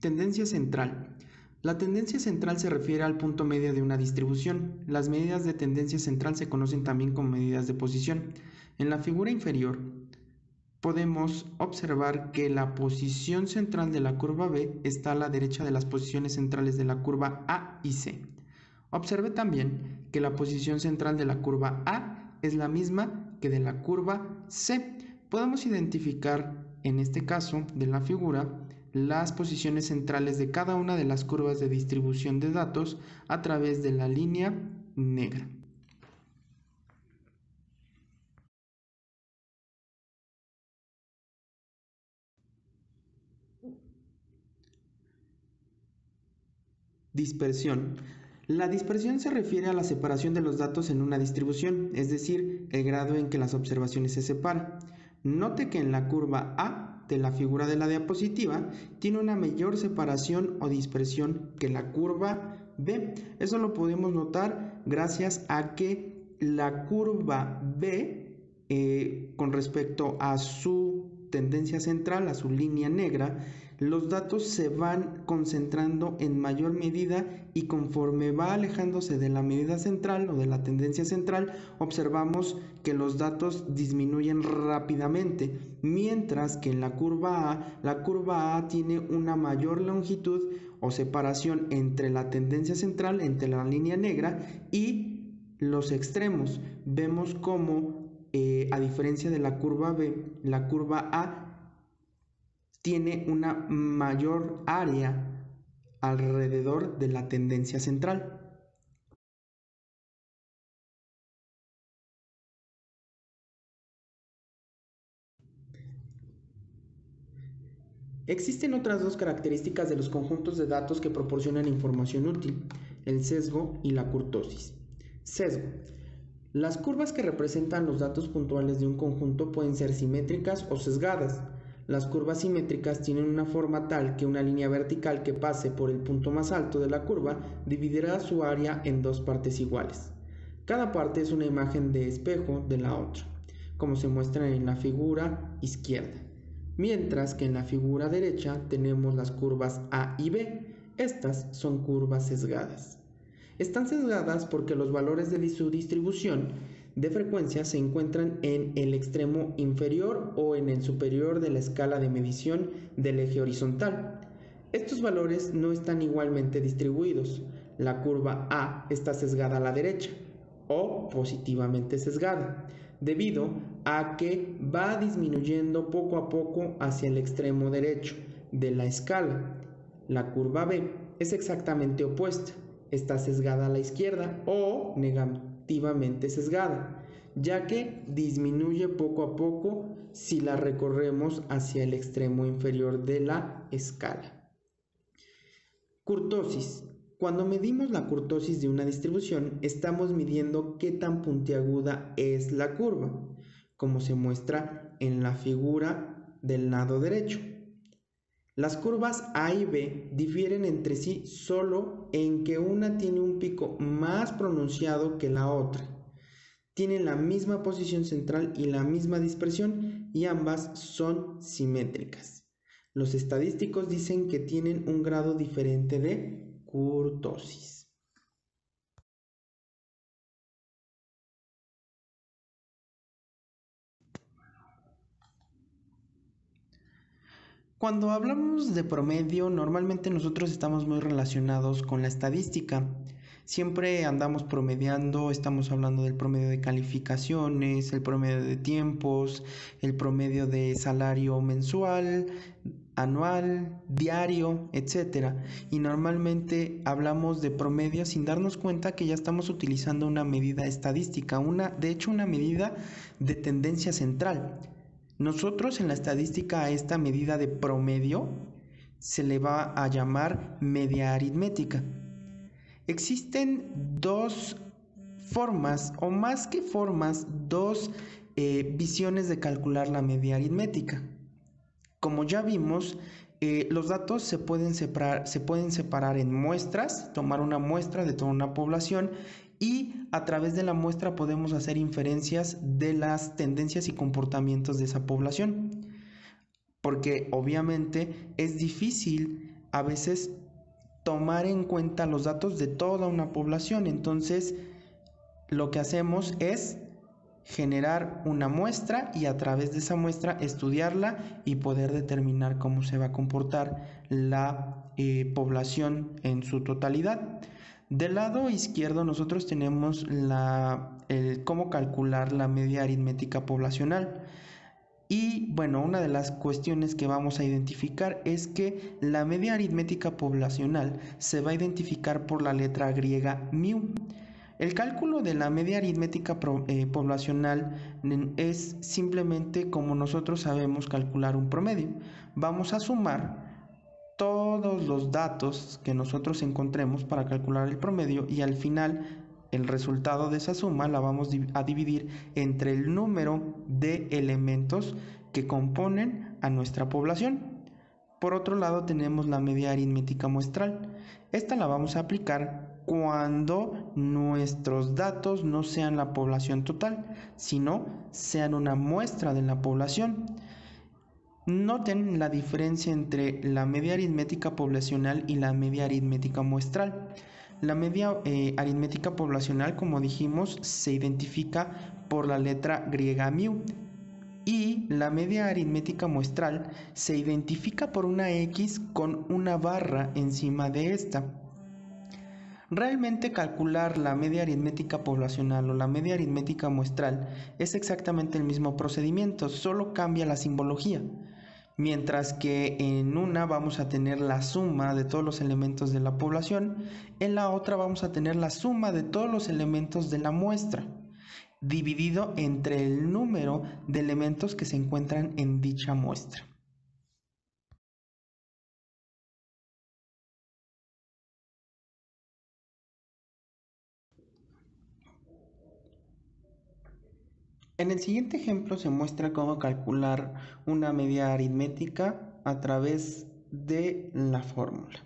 Tendencia central. La tendencia central se refiere al punto medio de una distribución. Las medidas de tendencia central se conocen también como medidas de posición. En la figura inferior podemos observar que la posición central de la curva B está a la derecha de las posiciones centrales de la curva A y C. Observe también que la posición central de la curva A es la misma que de la curva C. Podemos identificar en este caso de la figura las posiciones centrales de cada una de las curvas de distribución de datos a través de la línea negra. Dispersión. La dispersión se refiere a la separación de los datos en una distribución, es decir, el grado en que las observaciones se separan. Note que en la curva A de la figura de la diapositiva tiene una mayor separación o dispersión que la curva B. Eso lo podemos notar gracias a que la curva B, con respecto a su tendencia central, a su línea negra, los datos se van concentrando en mayor medida y conforme va alejándose de la medida central o de la tendencia central, observamos que los datos disminuyen rápidamente, mientras que en la curva A tiene una mayor longitud o separación entre la tendencia central, entre la línea negra y los extremos. Vemos como, a diferencia de la curva B, la curva A tiene una mayor área alrededor de la tendencia central. Existen otras dos características de los conjuntos de datos que proporcionan información útil: el sesgo y la kurtosis. Sesgo. Las curvas que representan los datos puntuales de un conjunto pueden ser simétricas o sesgadas. Las curvas simétricas tienen una forma tal que una línea vertical que pase por el punto más alto de la curva dividirá su área en dos partes iguales. Cada parte es una imagen de espejo de la otra, como se muestra en la figura izquierda, mientras que en la figura derecha tenemos las curvas A y B. Estas son curvas sesgadas. Están sesgadas porque los valores de su distribución de frecuencia se encuentran en el extremo inferior o en el superior de la escala de medición del eje horizontal. Estos valores no están igualmente distribuidos. La curva A está sesgada a la derecha o positivamente sesgada, debido a que va disminuyendo poco a poco hacia el extremo derecho de la escala. La curva B es exactamente opuesta. Está sesgada a la izquierda o negativamente sesgada, ya que disminuye poco a poco si la recorremos hacia el extremo inferior de la escala. Kurtosis. Cuando medimos la kurtosis de una distribución, estamos midiendo qué tan puntiaguda es la curva, como se muestra en la figura del lado derecho. Las curvas A y B difieren entre sí solo en que una tiene un pico más pronunciado que la otra. Tienen la misma posición central y la misma dispersión y ambas son simétricas. Los estadísticos dicen que tienen un grado diferente de kurtosis. Cuando hablamos de promedio, normalmente nosotros estamos muy relacionados con la estadística. Siempre andamos promediando, estamos hablando del promedio de calificaciones, el promedio de tiempos, el promedio de salario mensual, anual, diario, etc. Y normalmente hablamos de promedio sin darnos cuenta que ya estamos utilizando una medida estadística, de hecho una medida de tendencia central. Nosotros en la estadística a esta medida de promedio se le va a llamar media aritmética. Existen dos formas, o más que formas, dos visiones de calcular la media aritmética. Como ya vimos, los datos se pueden separar en muestras, tomar una muestra de toda una población y a través de la muestra podemos hacer inferencias de las tendencias y comportamientos de esa población. Porque obviamente es difícil a veces tomar en cuenta los datos de toda una población. Entonces, lo que hacemos es generar una muestra y a través de esa muestra estudiarla y poder determinar cómo se va a comportar la población en su totalidad. Del lado izquierdo nosotros tenemos cómo calcular la media aritmética poblacional. Y bueno, una de las cuestiones que vamos a identificar es que la media aritmética poblacional se va a identificar por la letra griega mu. El cálculo de la media aritmética poblacional es simplemente como nosotros sabemos calcular un promedio. Vamos a sumar todos los datos que nosotros encontremos para calcular el promedio y al final el resultado de esa suma la vamos a dividir entre el número de elementos que componen a nuestra población. Por otro lado tenemos la media aritmética muestral. Esta la vamos a aplicar cuando nuestros datos no sean la población total, sino sean una muestra de la población. Noten la diferencia entre la media aritmética poblacional y la media aritmética muestral. La media aritmética poblacional, como dijimos, se identifica por la letra griega mu. Y la media aritmética muestral se identifica por una X con una barra encima de esta. Realmente calcular la media aritmética poblacional o la media aritmética muestral es exactamente el mismo procedimiento, solo cambia la simbología. Mientras que en una vamos a tener la suma de todos los elementos de la población, en la otra vamos a tener la suma de todos los elementos de la muestra, dividido entre el número de elementos que se encuentran en dicha muestra. En el siguiente ejemplo se muestra cómo calcular una media aritmética a través de la fórmula.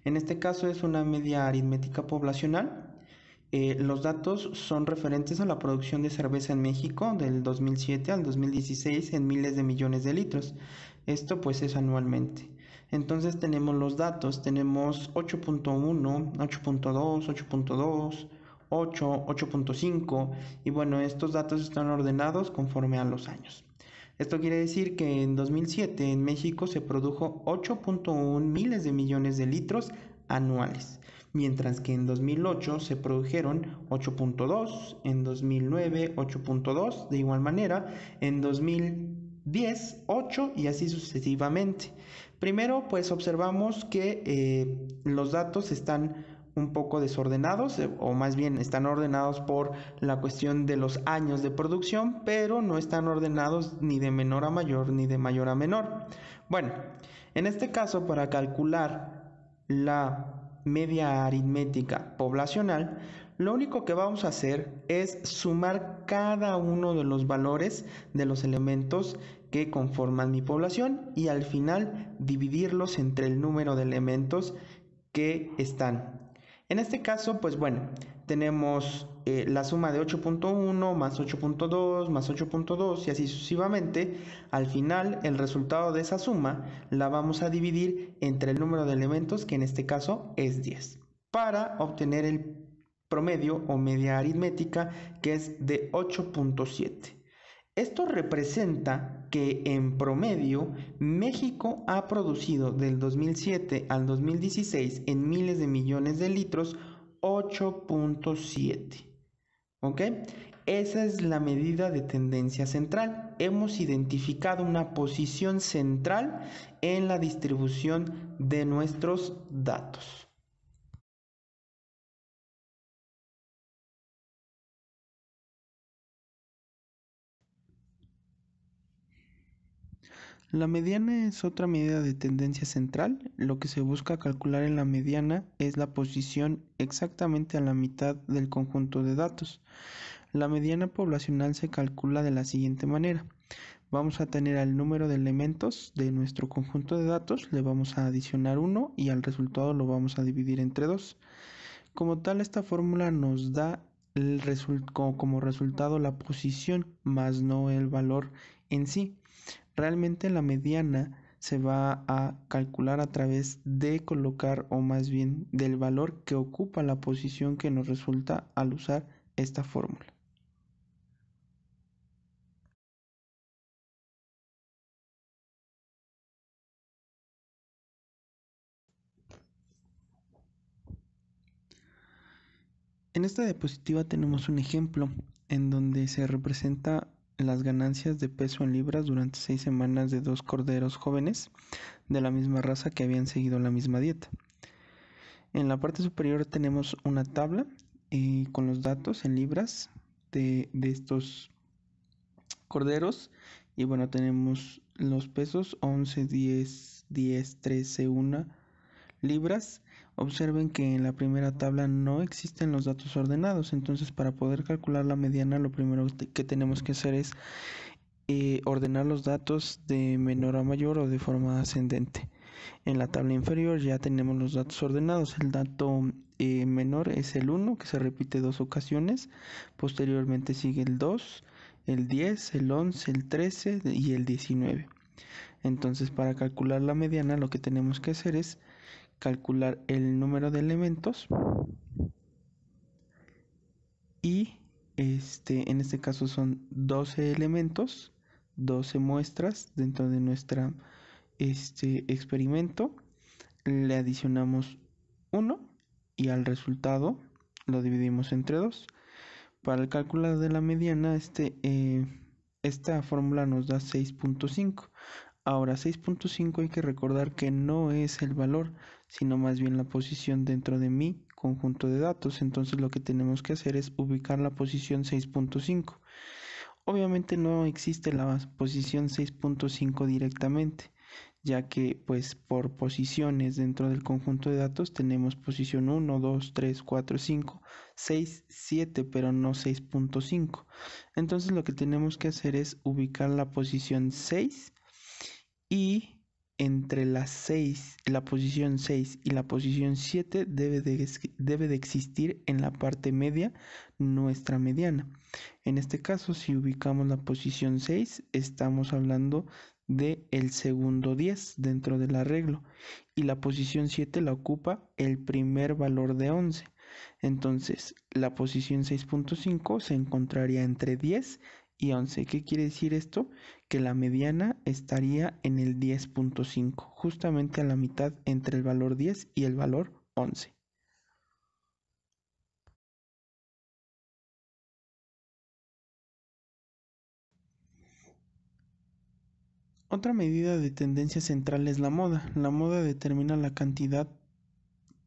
En este caso es una media aritmética poblacional. Los datos son referentes a la producción de cerveza en México del 2007 al 2016 en miles de millones de litros. Esto pues es anualmente. Entonces tenemos los datos, tenemos 8.1, 8.2, 8.2, 8, 8.5 y bueno, estos datos están ordenados conforme a los años. Esto quiere decir que en 2007 en México se produjo 8.1 miles de millones de litros anuales, mientras que en 2008 se produjeron 8.2, en 2009 8.2, de igual manera, en 2010 8 y así sucesivamente. Primero pues observamos que los datos están un poco desordenados o más bien están ordenados por la cuestión de los años de producción, pero no están ordenados ni de menor a mayor ni de mayor a menor. Bueno, en este caso para calcular la media aritmética poblacional, lo único que vamos a hacer es sumar cada uno de los valores de los elementos que conforman mi población y al final dividirlos entre el número de elementos que están. En este caso, pues bueno, tenemos la suma de 8.1 más 8.2 más 8.2 y así sucesivamente. Al final, el resultado de esa suma la vamos a dividir entre el número de elementos, que en este caso es 10, para obtener el promedio o media aritmética, que es de 8.7. Esto representa que en promedio México ha producido del 2007 al 2016 en miles de millones de litros 8.7. ¿Ok? Esa es la medida de tendencia central. Hemos identificado una posición central en la distribución de nuestros datos. La mediana es otra medida de tendencia central. Lo que se busca calcular en la mediana es la posición exactamente a la mitad del conjunto de datos. La mediana poblacional se calcula de la siguiente manera. Vamos a tener al número de elementos de nuestro conjunto de datos, le vamos a adicionar 1 y al resultado lo vamos a dividir entre 2. Como tal, esta fórmula nos da como resultado la posición, más no el valor en sí. Realmente la mediana se va a calcular a través de colocar, o más bien del valor que ocupa la posición que nos resulta al usar esta fórmula. En esta diapositiva tenemos un ejemplo en donde se representa las ganancias de peso en libras durante 6 semanas de 2 corderos jóvenes de la misma raza que habían seguido la misma dieta. En la parte superior tenemos una tabla con los datos en libras de estos corderos, y bueno, tenemos los pesos 11, 10, 10, 13, 1 libras. Observen que en la primera tabla no existen los datos ordenados, entonces para poder calcular la mediana lo primero que tenemos que hacer es ordenar los datos de menor a mayor o de forma ascendente. En la tabla inferior ya tenemos los datos ordenados. El dato menor es el 1, que se repite 2 ocasiones. Posteriormente sigue el 2, el 10, el 11, el 13 y el 19. Entonces, para calcular la mediana lo que tenemos que hacer es calcular el número de elementos y en este caso son 12 elementos, 12 muestras dentro de nuestra experimento. Le adicionamos 1 y al resultado lo dividimos entre 2. Para el cálculo de la mediana, esta fórmula nos da 6.5. Ahora, 6.5 hay que recordar que no es el valor, sino más bien la posición dentro de mi conjunto de datos. Entonces lo que tenemos que hacer es ubicar la posición 6.5. Obviamente no existe la posición 6.5 directamente, ya que pues por posiciones dentro del conjunto de datos tenemos posición 1, 2, 3, 4, 5, 6, 7, pero no 6.5. Entonces lo que tenemos que hacer es ubicar la posición 6, y entre la posición 6 y la posición 7 debe de existir en la parte media nuestra mediana. En este caso, si ubicamos la posición 6, estamos hablando de el segundo 10 dentro del arreglo, y la posición 7 la ocupa el primer valor de 11. Entonces, la posición 6.5 se encontraría entre 10 y 11. ¿Qué quiere decir esto? Que la mediana estaría en el 10.5, justamente a la mitad entre el valor 10 y el valor 11. Otra medida de tendencia central es la moda. La moda determina la cantidad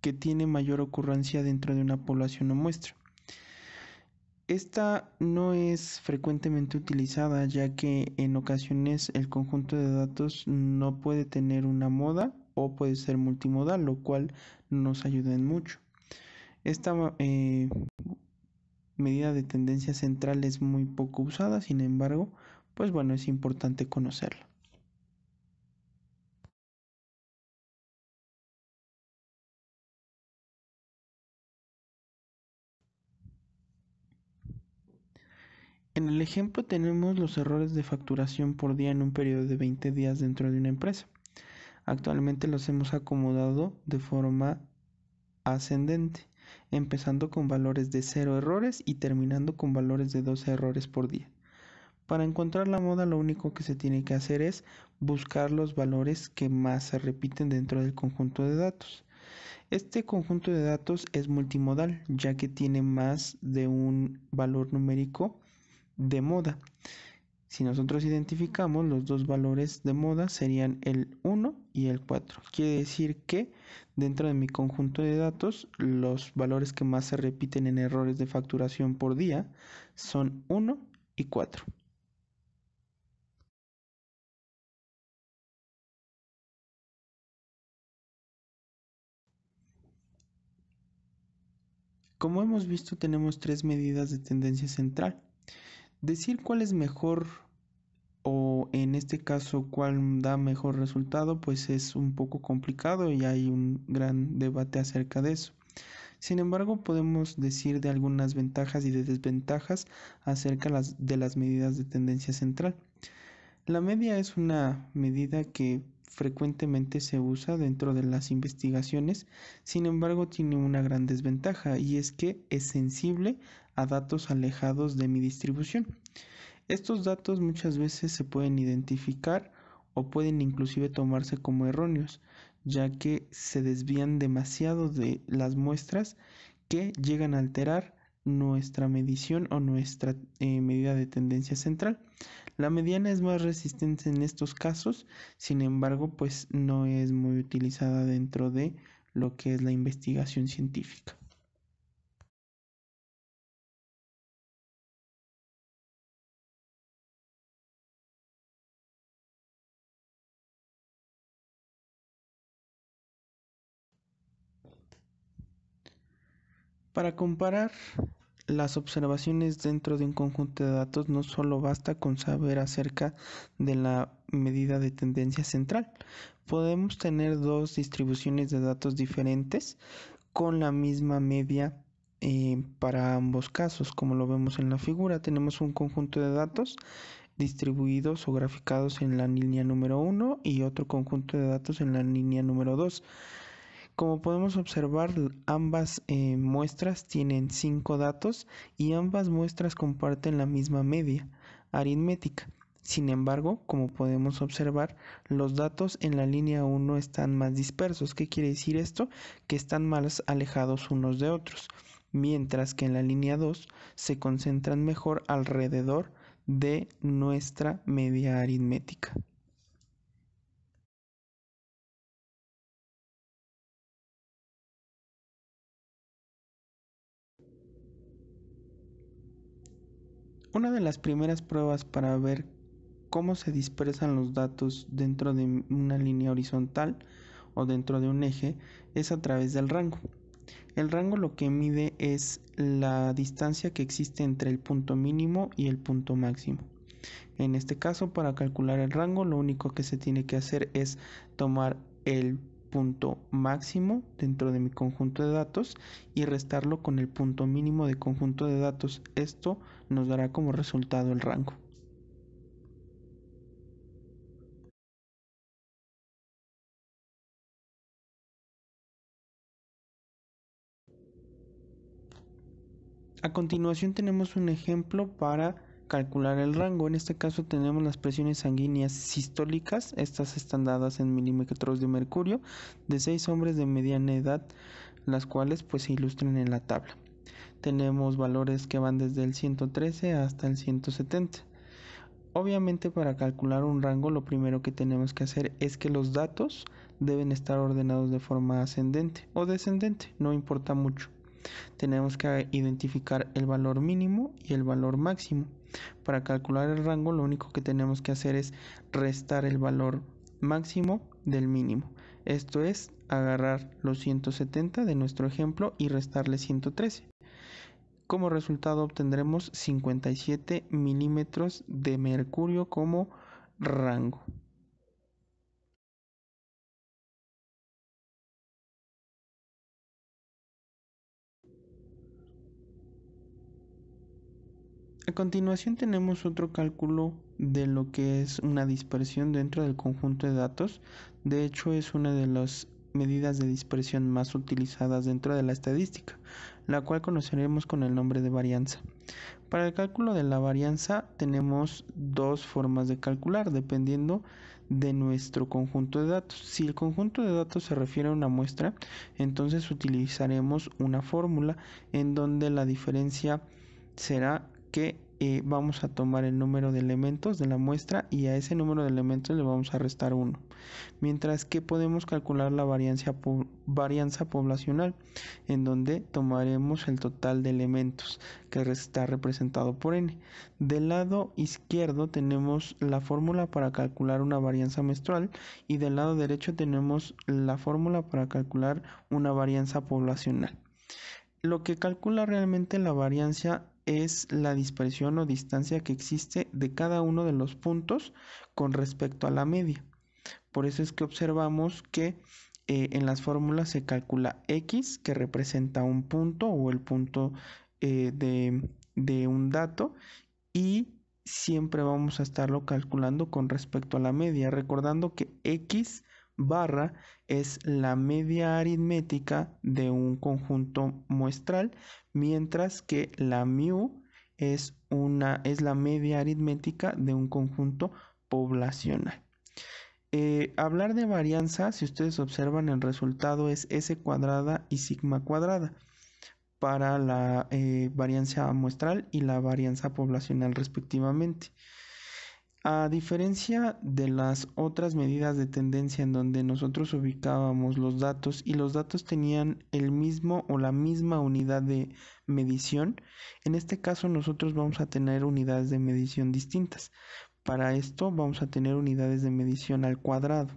que tiene mayor ocurrencia dentro de una población o muestra. Esta no es frecuentemente utilizada, ya que en ocasiones el conjunto de datos no puede tener una moda o puede ser multimodal, lo cual nos ayuda en mucho. Esta medida de tendencia central es muy poco usada, sin embargo, pues bueno, es importante conocerla. En el ejemplo tenemos los errores de facturación por día en un periodo de 20 días dentro de una empresa. Actualmente los hemos acomodado de forma ascendente, empezando con valores de 0 errores y terminando con valores de 12 errores por día. Para encontrar la moda, lo único que se tiene que hacer es buscar los valores que más se repiten dentro del conjunto de datos. Este conjunto de datos es multimodal, ya que tiene más de un valor numérico de moda. Si nosotros identificamos los dos valores de moda, serían el 1 y el 4. Quiere decir que dentro de mi conjunto de datos, los valores que más se repiten en errores de facturación por día son 1 y 4. Como hemos visto, tenemos 3 medidas de tendencia central. Decir cuál es mejor, o en este caso cuál da mejor resultado, pues es un poco complicado y hay un gran debate acerca de eso. Sin embargo, podemos decir de algunas ventajas y de desventajas acerca de las medidas de tendencia central. La media es una medida que frecuentemente se usa dentro de las investigaciones, sin embargo tiene una gran desventaja y es que es sensible a datos alejados de mi distribución. Estos datos muchas veces se pueden identificar o pueden inclusive tomarse como erróneos, ya que se desvían demasiado de las muestras que llegan a alterar nuestra medición o nuestra medida de tendencia central. La mediana es más resistente en estos casos, sin embargo, pues no es muy utilizada dentro de lo que es la investigación científica. Para comparar las observaciones dentro de un conjunto de datos no solo basta con saber acerca de la medida de tendencia central. Podemos tener dos distribuciones de datos diferentes con la misma media para ambos casos. Como lo vemos en la figura, tenemos un conjunto de datos distribuidos o graficados en la línea número 1 y otro conjunto de datos en la línea número 2. Como podemos observar, ambas muestras tienen 5 datos y ambas muestras comparten la misma media aritmética. Sin embargo, como podemos observar, los datos en la línea 1 están más dispersos. ¿Qué quiere decir esto? Que están más alejados unos de otros, mientras que en la línea 2 se concentran mejor alrededor de nuestra media aritmética. Una de las primeras pruebas para ver cómo se dispersan los datos dentro de una línea horizontal o dentro de un eje es a través del rango. El rango lo que mide es la distancia que existe entre el punto mínimo y el punto máximo. En este caso, para calcular el rango, lo único que se tiene que hacer es tomar el punto máximo dentro de mi conjunto de datos y restarlo con el punto mínimo de conjunto de datos. Esto nos dará como resultado el rango. A continuación tenemos un ejemplo para calcular el rango. En este caso tenemos las presiones sanguíneas sistólicas, estas están dadas en milímetros de mercurio, de 6 hombres de mediana edad, las cuales pues se ilustran en la tabla. Tenemos valores que van desde el 113 hasta el 170. Obviamente para calcular un rango lo primero que tenemos que hacer es que los datos deben estar ordenados de forma ascendente o descendente, no importa mucho. Tenemos que identificar el valor mínimo y el valor máximo. Para calcular el rango lo único que tenemos que hacer es restar el valor máximo del mínimo. Esto es agarrar los 170 de nuestro ejemplo y restarle 113. Como resultado obtendremos 57 milímetros de mercurio como rango. A continuación tenemos otro cálculo de lo que es una dispersión dentro del conjunto de datos. De hecho, es una de las medidas de dispersión más utilizadas dentro de la estadística, la cual conoceremos con el nombre de varianza. Para el cálculo de la varianza tenemos dos formas de calcular dependiendo de nuestro conjunto de datos. Si el conjunto de datos se refiere a una muestra, entonces utilizaremos una fórmula en donde la diferencia será que vamos a tomar el número de elementos de la muestra y a ese número de elementos le vamos a restar 1. Mientras que podemos calcular la varianza poblacional, en donde tomaremos el total de elementos que está representado por n. Del lado izquierdo tenemos la fórmula para calcular una varianza menstrual y del lado derecho tenemos la fórmula para calcular una varianza poblacional. Lo que calcula realmente la varianza es la dispersión o distancia que existe de cada uno de los puntos con respecto a la media. Por eso es que observamos que en las fórmulas se calcula x, que representa un punto o el punto de un dato, y siempre vamos a estarlo calculando con respecto a la media, recordando que X barra es la media aritmética de un conjunto muestral, mientras que la mu es la media aritmética de un conjunto poblacional. Hablar de varianza, si ustedes observan, el resultado es S cuadrada y sigma cuadrada para la varianza muestral y la varianza poblacional respectivamente. A diferencia de las otras medidas de tendencia en donde nosotros ubicábamos los datos y los datos tenían el mismo o la misma unidad de medición, en este caso nosotros vamos a tener unidades de medición distintas. Para esto vamos a tener unidades de medición al cuadrado.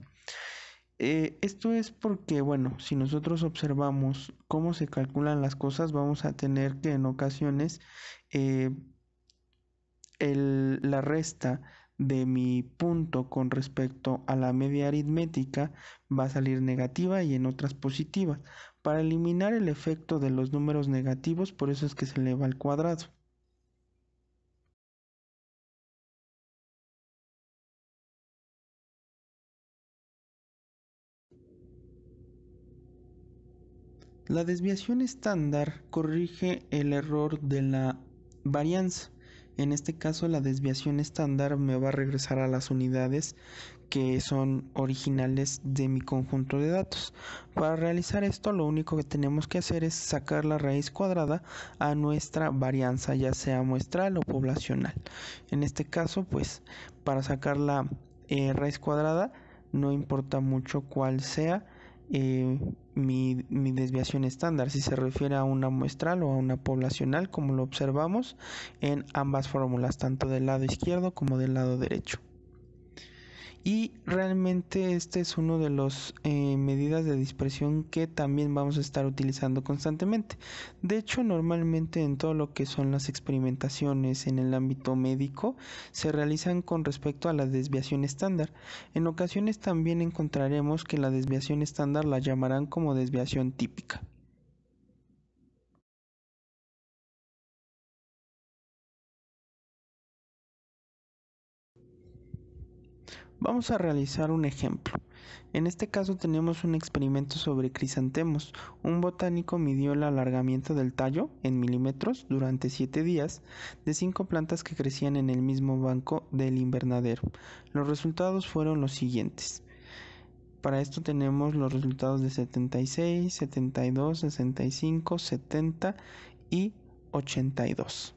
Esto es porque, bueno, si nosotros observamos cómo se calculan las cosas, vamos a tener que en ocasiones la resta de mi punto con respecto a la media aritmética va a salir negativa y en otras positiva. Para eliminar el efecto de los números negativos, por eso es que se eleva al cuadrado. La desviación estándar corrige el error de la varianza. En este caso, la desviación estándar me va a regresar a las unidades que son originales de mi conjunto de datos. Para realizar esto, lo único que tenemos que hacer es sacar la raíz cuadrada a nuestra varianza, ya sea muestral o poblacional. En este caso, pues, para sacar la raíz cuadrada, no importa mucho cuál sea mi desviación estándar, si se refiere a una muestral o a una poblacional, como lo observamos en ambas fórmulas, tanto del lado izquierdo como del lado derecho. Y realmente este es uno de los medidas de dispersión que también vamos a estar utilizando constantemente. De hecho, normalmente en todo lo que son las experimentaciones en el ámbito médico se realizan con respecto a la desviación estándar. En ocasiones también encontraremos que la desviación estándar la llamarán como desviación típica. Vamos a realizar un ejemplo. En este caso tenemos un experimento sobre crisantemos. Un botánico midió el alargamiento del tallo en milímetros durante 7 días de 5 plantas que crecían en el mismo banco del invernadero. Los resultados fueron los siguientes. Para esto tenemos los resultados de 76, 72, 65, 70 y 82.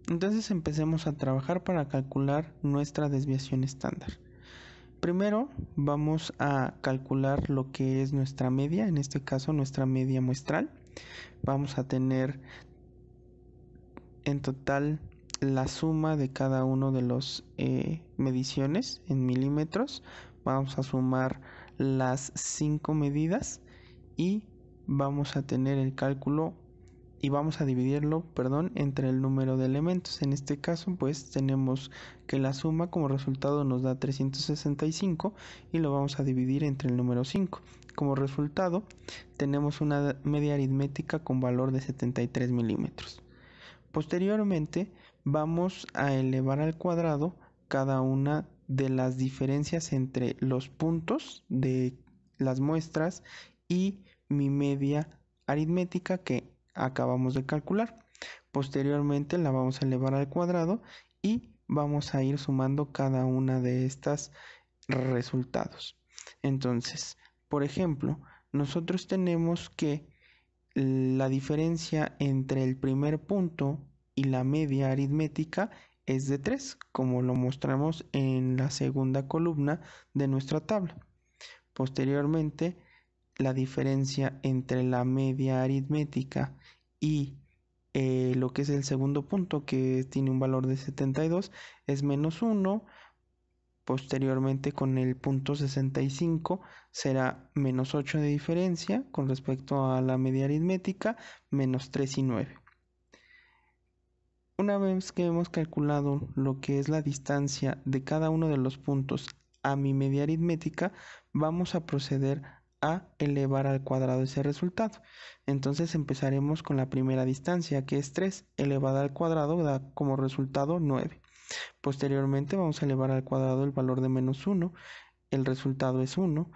Entonces empecemos a trabajar para calcular nuestra desviación estándar. Primero vamos a calcular lo que es nuestra media, en este caso nuestra media muestral. Vamos a tener en total la suma de cada uno de los mediciones en milímetros. Vamos a sumar las 5 medidas y vamos a tener el cálculo y vamos a dividirlo, entre el número de elementos. En este caso, pues tenemos que la suma como resultado nos da 365 y lo vamos a dividir entre el número 5. Como resultado, tenemos una media aritmética con valor de 73 milímetros. Posteriormente, vamos a elevar al cuadrado cada una de las diferencias entre los puntos de las muestras y mi media aritmética que acabamos de calcular. Posteriormente la vamos a elevar al cuadrado y vamos a ir sumando cada una de estas resultados. Entonces, por ejemplo, nosotros tenemos que la diferencia entre el primer punto y la media aritmética es de 3, como lo mostramos en la segunda columna de nuestra tabla. Posteriormente, la diferencia entre la media aritmética y lo que es el segundo punto, que tiene un valor de 72, es menos 1. Posteriormente, con el punto 65 será menos 8 de diferencia con respecto a la media aritmética, menos 3 y 9. Una vez que hemos calculado lo que es la distancia de cada uno de los puntos a mi media aritmética, vamos a proceder a elevar al cuadrado ese resultado. Entonces empezaremos con la primera distancia, que es 3 elevada al cuadrado, da como resultado 9. Posteriormente vamos a elevar al cuadrado el valor de menos 1, el resultado es 1.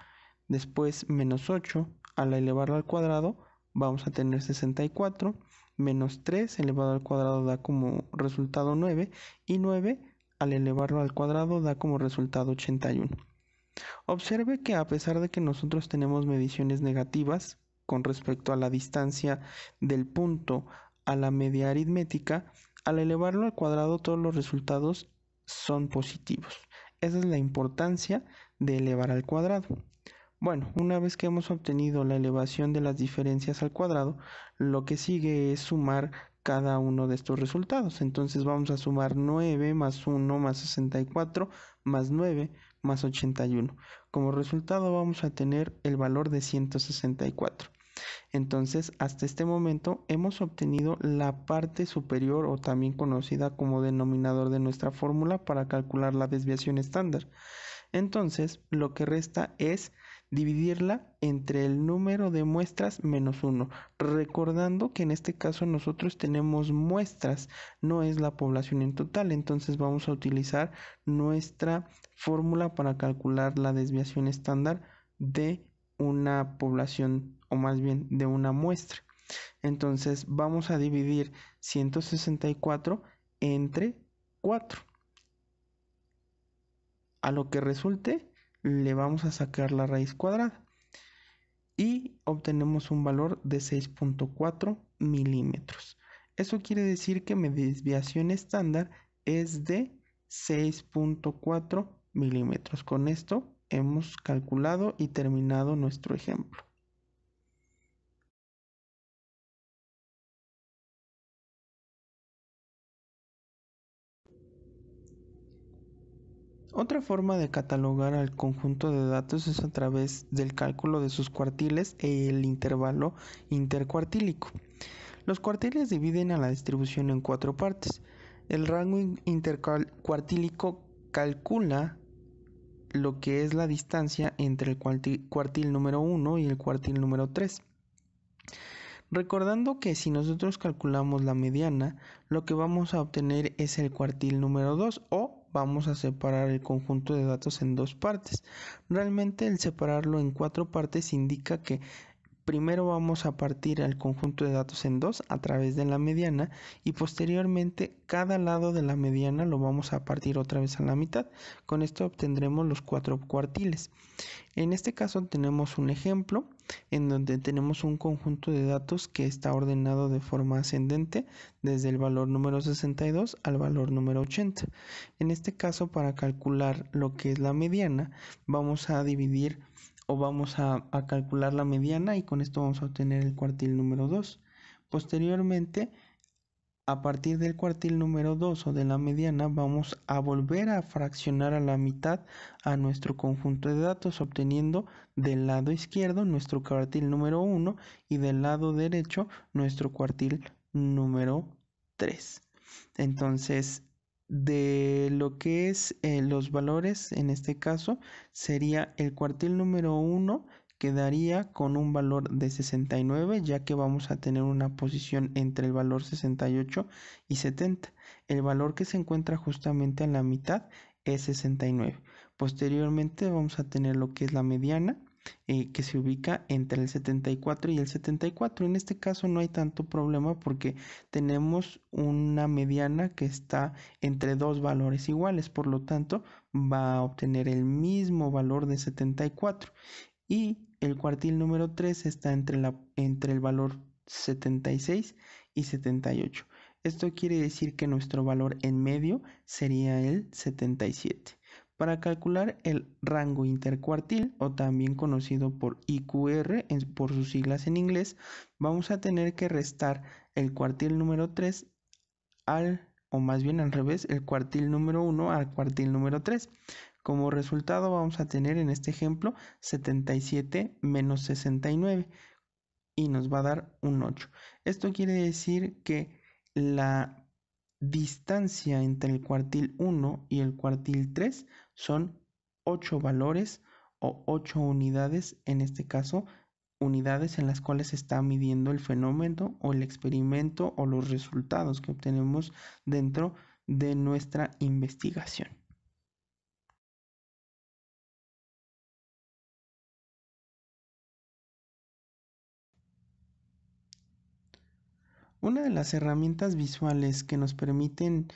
Después menos 8, al elevarlo al cuadrado vamos a tener 64, menos 3 elevado al cuadrado da como resultado 9, y 9 al elevarlo al cuadrado da como resultado 81. Observe que a pesar de que nosotros tenemos mediciones negativas con respecto a la distancia del punto a la media aritmética, al elevarlo al cuadrado todos los resultados son positivos. Esa es la importancia de elevar al cuadrado. Bueno, una vez que hemos obtenido la elevación de las diferencias al cuadrado, lo que sigue es sumar cada uno de estos resultados. Entonces vamos a sumar 9 más 1 más 64 más 9 más 81. Como resultado vamos a tener el valor de 164. Entonces, hasta este momento hemos obtenido la parte superior, o también conocida como denominador de nuestra fórmula para calcular la desviación estándar. Entonces, lo que resta es dividirla entre el número de muestras menos 1, recordando que en este caso nosotros tenemos muestras, no es la población en total. Entonces vamos a utilizar nuestra fórmula para calcular la desviación estándar de una población, o más bien de una muestra. Entonces vamos a dividir 164 entre 4. A lo que resulte le vamos a sacar la raíz cuadrada y obtenemos un valor de 6.4 milímetros. Eso quiere decir que mi desviación estándar es de 6.4 milímetros. Con esto hemos calculado y terminado nuestro ejemplo. Otra forma de catalogar al conjunto de datos es a través del cálculo de sus cuartiles e el intervalo intercuartílico. Los cuartiles dividen a la distribución en 4 partes. El rango intercuartílico calcula lo que es la distancia entre el cuartil número 1 y el cuartil número 3. Recordando que si nosotros calculamos la mediana, lo que vamos a obtener es el cuartil número 2, o vamos a separar el conjunto de datos en 2 partes. Realmente el separarlo en 4 partes indica que primero vamos a partir al conjunto de datos en 2 a través de la mediana, y posteriormente cada lado de la mediana lo vamos a partir otra vez a la mitad. Con esto obtendremos los 4 cuartiles. En este caso tenemos un ejemplo en donde tenemos un conjunto de datos que está ordenado de forma ascendente desde el valor número 62 al valor número 80. En este caso, para calcular lo que es la mediana, vamos a dividir o vamos a calcular la mediana, y con esto vamos a obtener el cuartil número 2. Posteriormente, a partir del cuartil número 2 o de la mediana, vamos a volver a fraccionar a la mitad a nuestro conjunto de datos, obteniendo del lado izquierdo nuestro cuartil número 1 y del lado derecho nuestro cuartil número 3. Entonces, de lo que es los valores, en este caso sería el cuartil número 1 quedaría con un valor de 69, ya que vamos a tener una posición entre el valor 68 y 70. El valor que se encuentra justamente a la mitad es 69. Posteriormente vamos a tener lo que es la mediana, que se ubica entre el 74 y el 74. En este caso no hay tanto problema porque tenemos una mediana que está entre dos valores iguales, por lo tanto va a obtener el mismo valor de 74. Y el cuartil número 3 está entre el valor 76 y 78. Esto quiere decir que nuestro valor en medio sería el 77. Para calcular el rango intercuartil, o también conocido por IQR por sus siglas en inglés, vamos a tener que restar el cuartil número 3 o más bien al revés, el cuartil número 1 al cuartil número 3. Como resultado vamos a tener en este ejemplo 77 menos 69 y nos va a dar un 8. Esto quiere decir que la distancia entre el cuartil 1 y el cuartil 3 son 8 valores, o 8 unidades, en este caso, unidades en las cuales se está midiendo el fenómeno o el experimento o los resultados que obtenemos dentro de nuestra investigación. Una de las herramientas visuales que nos permiten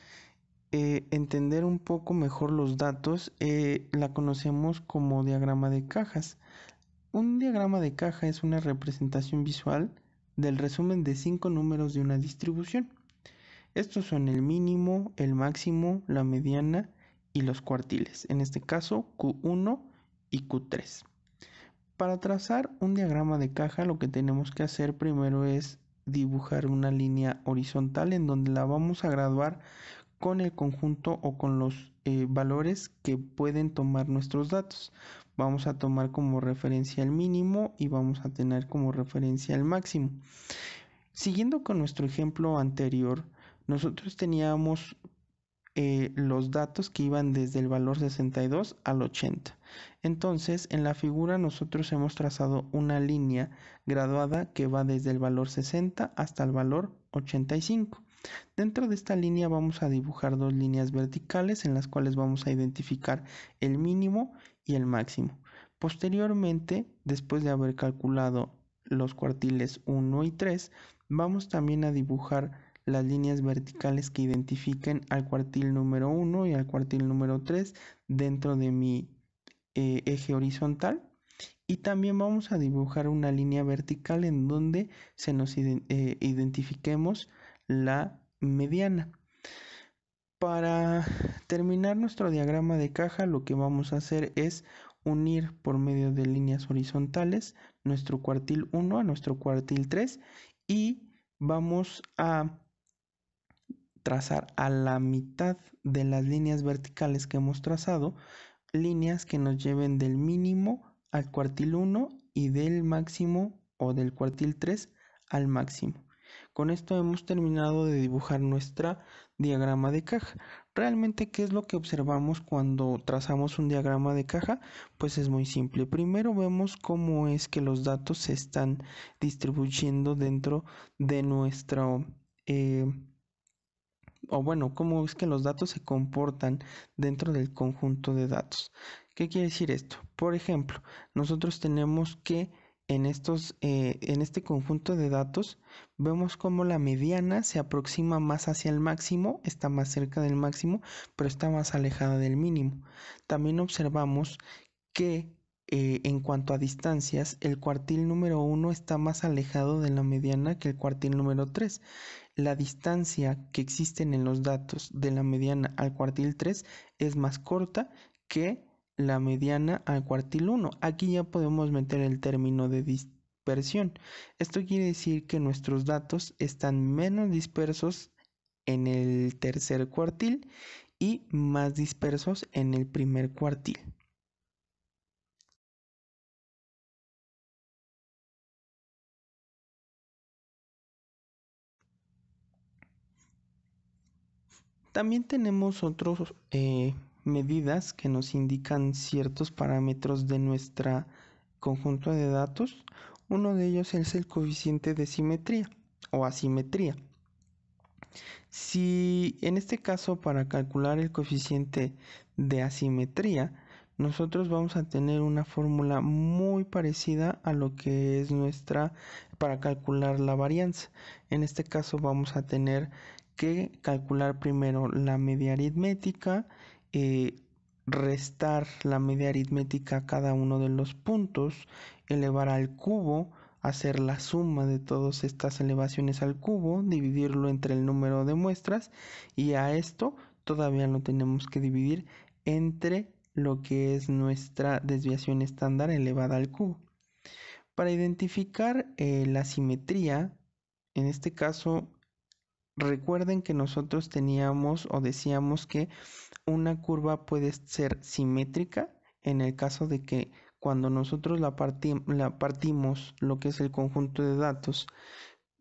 entender un poco mejor los datos la conocemos como diagrama de cajas. Un diagrama de caja es una representación visual del resumen de 5 números de una distribución. Estos son el mínimo, el máximo, la mediana y los cuartiles, en este caso Q1 y Q3. Para trazar un diagrama de caja, lo que tenemos que hacer primero es dibujar una línea horizontal en donde la vamos a graduar con el conjunto o con los valores que pueden tomar nuestros datos. Vamos a tomar como referencia el mínimo y vamos a tener como referencia el máximo. Siguiendo con nuestro ejemplo anterior, nosotros teníamos los datos que iban desde el valor 62 al 80. Entonces, en la figura nosotros hemos trazado una línea graduada que va desde el valor 60 hasta el valor 85. Dentro de esta línea vamos a dibujar dos líneas verticales en las cuales vamos a identificar el mínimo y el máximo. Posteriormente, después de haber calculado los cuartiles 1 y 3, vamos también a dibujar las líneas verticales que identifiquen al cuartil número 1 y al cuartil número 3 dentro de mi eje horizontal. Y también vamos a dibujar una línea vertical en donde se nos identifiquemos la mediana. Para terminar nuestro diagrama de caja, lo que vamos a hacer es unir por medio de líneas horizontales nuestro cuartil 1 a nuestro cuartil 3 y vamos a trazar a la mitad de las líneas verticales que hemos trazado, líneas que nos lleven del mínimo al cuartil 1 y del máximo o del cuartil 3 al máximo. Con esto hemos terminado de dibujar nuestra diagrama de caja. Realmente, ¿qué es lo que observamos cuando trazamos un diagrama de caja? Pues es muy simple. Primero vemos cómo es que los datos se están distribuyendo dentro de nuestro cómo es que los datos se comportan dentro del conjunto de datos. ¿Qué quiere decir esto? Por ejemplo, nosotros tenemos que en este conjunto de datos vemos cómo la mediana se aproxima más hacia el máximo, está más cerca del máximo, pero está más alejada del mínimo. También observamos que en cuanto a distancias, el cuartil número 1 está más alejado de la mediana que el cuartil número 3. La distancia que existen en los datos de la mediana al cuartil 3 es más corta que la mediana al cuartil 1. Aquí ya podemos meter el término de dispersión. Esto quiere decir que nuestros datos están menos dispersos en el tercer cuartil y más dispersos en el primer cuartil. También tenemos otras medidas que nos indican ciertos parámetros de nuestro conjunto de datos. Uno de ellos es el coeficiente de simetría o asimetría. Si en este caso, para calcular el coeficiente de asimetría, nosotros vamos a tener una fórmula muy parecida a lo que es nuestra para calcular la varianza. En este caso vamos a tener que calcular primero la media aritmética, restar la media aritmética a cada uno de los puntos, elevar al cubo, hacer la suma de todas estas elevaciones al cubo, dividirlo entre el número de muestras y a esto todavía lo tenemos que dividir entre lo que es nuestra desviación estándar elevada al cubo. Para identificar la simetría, en este caso, recuerden que nosotros teníamos o decíamos que una curva puede ser simétrica en el caso de que cuando nosotros la partimos lo que es el conjunto de datos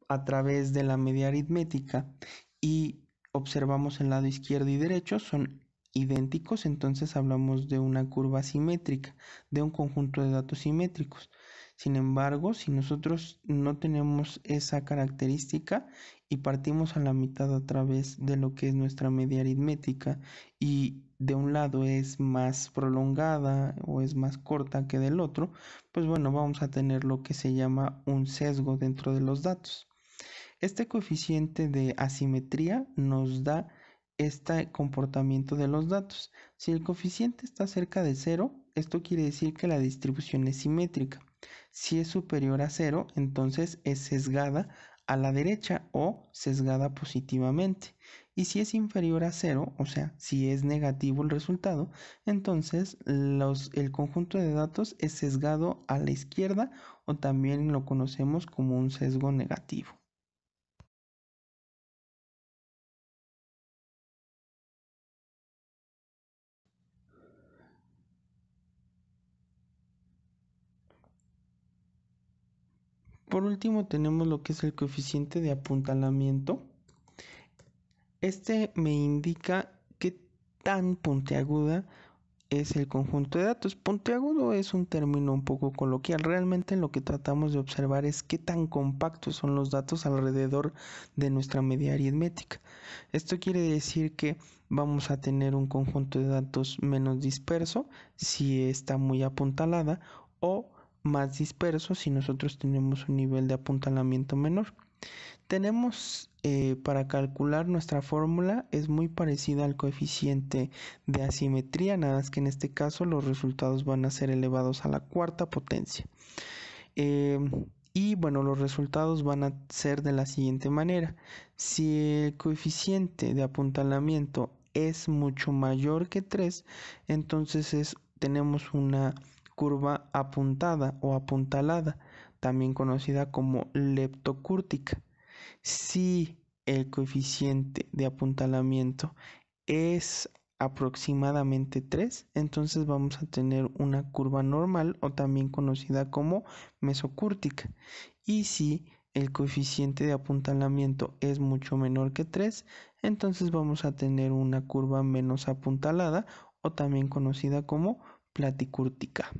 a través de la media aritmética y observamos el lado izquierdo y derecho, son idénticos, entonces hablamos de una curva simétrica, de un conjunto de datos simétricos. Sin embargo, si nosotros no tenemos esa característica y partimos a la mitad a través de lo que es nuestra media aritmética y de un lado es más prolongada o es más corta que del otro, pues bueno, vamos a tener lo que se llama un sesgo dentro de los datos. Este coeficiente de asimetría nos da este comportamiento de los datos. Si el coeficiente está cerca de 0, esto quiere decir que la distribución es simétrica. Si es superior a 0, entonces es sesgada a la derecha o sesgada positivamente. Y si es inferior a 0, o sea, si es negativo el resultado, entonces el conjunto de datos es sesgado a la izquierda o también lo conocemos como un sesgo negativo. Por último tenemos lo que es el coeficiente de apuntalamiento. Este me indica qué tan puntiaguda es el conjunto de datos. Puntiagudo es un término un poco coloquial. Realmente lo que tratamos de observar es qué tan compactos son los datos alrededor de nuestra media aritmética. Esto quiere decir que vamos a tener un conjunto de datos menos disperso si está muy apuntalada o más disperso si nosotros tenemos un nivel de apuntalamiento menor. Tenemos para calcular nuestra fórmula es muy parecida al coeficiente de asimetría, nada más que en este caso los resultados van a ser elevados a la cuarta potencia. Y bueno, los resultados van a ser de la siguiente manera. Si el coeficiente de apuntalamiento es mucho mayor que 3, entonces tenemos una curva apuntada o apuntalada, también conocida como leptocúrtica. Si el coeficiente de apuntalamiento es aproximadamente 3, entonces vamos a tener una curva normal o también conocida como mesocúrtica. Y si el coeficiente de apuntalamiento es mucho menor que 3, entonces vamos a tener una curva menos apuntalada o también conocida como platicúrtica.